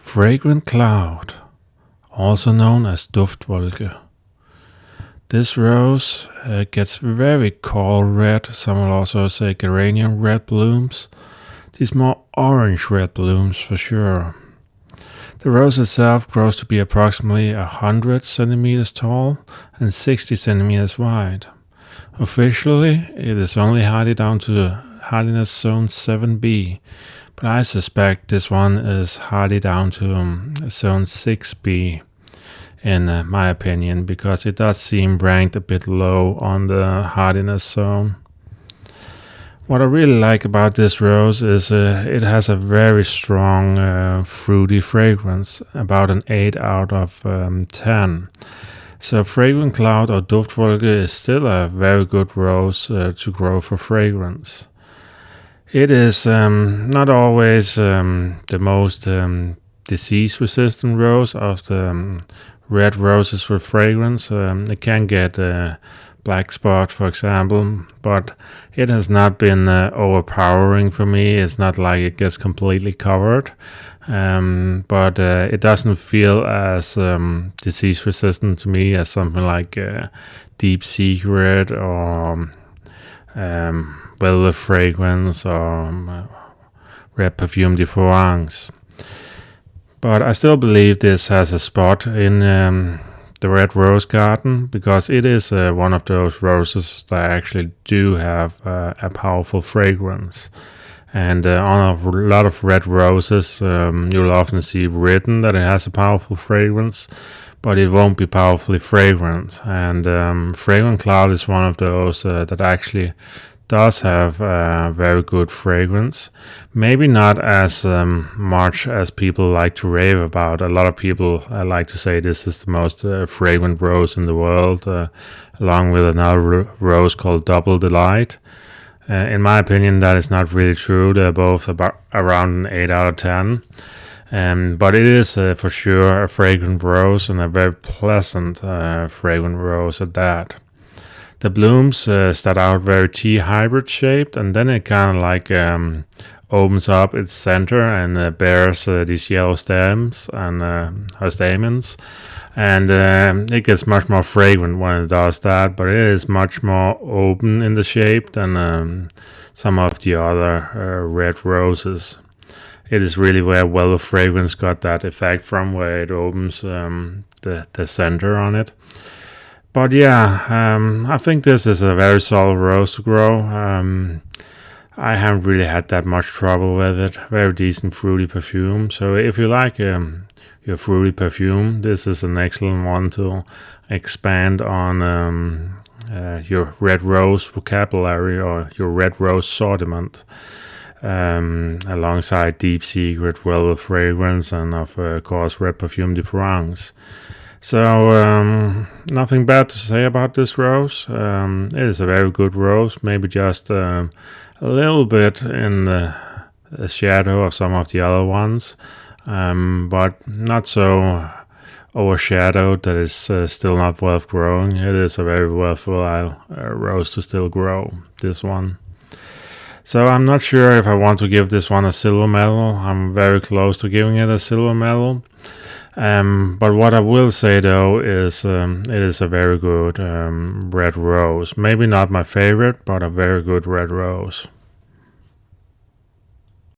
Fragrant cloud, also known as Duftwolke. This rose gets very coral red, some will also say geranium red blooms. These more orange red blooms for sure. The rose itself grows to be approximately 100 centimeters tall and 60 centimeters wide. Officially, it is only hardy down to the hardiness zone 7B, but I suspect this one is hardy down to zone 6B in my opinion, because it does seem ranked a bit low on the hardiness zone. What I really like about this rose is it has a very strong fruity fragrance, about an 8 out of 10. So Fragrant Cloud or Duftwolke is still a very good rose to grow for fragrance. It is not always the most disease-resistant rose of the red roses with fragrance. It can get black spot, for example, but it has not been overpowering for me. It's not like it gets completely covered, but it doesn't feel as disease resistant to me as something like Deep Secret or Velvet Fragrance or Red Perfume de Provence. But I still believe this has a spot in the red rose garden, because it is one of those roses that actually do have a powerful fragrance. And on a lot of red roses, you'll often see written that it has a powerful fragrance, but it won't be powerfully fragrant. And Fragrant Cloud is one of those that actually does have very good fragrance. Maybe not as much as people like to rave about. A lot of people like to say this is the most fragrant rose in the world, along with another rose called Double Delight. In my opinion, that is not really true. They're both about around an 8 out of 10. But it is for sure a fragrant rose, and a very pleasant fragrant rose at that. The blooms start out very tea hybrid shaped, and then it kind of like opens up its center and bears these yellow stems and her stamens, and it gets much more fragrant when it does that, but it is much more open in the shape than some of the other red roses. It is really where Velvet Fragrance got that effect from, where it opens the center on it. But yeah, I think this is a very solid rose to grow. I haven't really had that much trouble with it. Very decent fruity perfume. So if you like your fruity perfume, this is an excellent one to expand on your red rose vocabulary or your red rose assortment, alongside Deep Secret, Velvet Fragrance, and of course Red Perfume de Provence. So nothing bad to say about this rose. It is a very good rose, maybe just a little bit in the shadow of some of the other ones, but not so overshadowed that it's still not worth growing. It is a very worthwhile rose to still grow, this one. So I'm not sure if I want to give this one a silver medal. I'm very close to giving it a silver medal. But what I will say though is it is a very good red rose. Maybe not my favorite, but a very good red rose.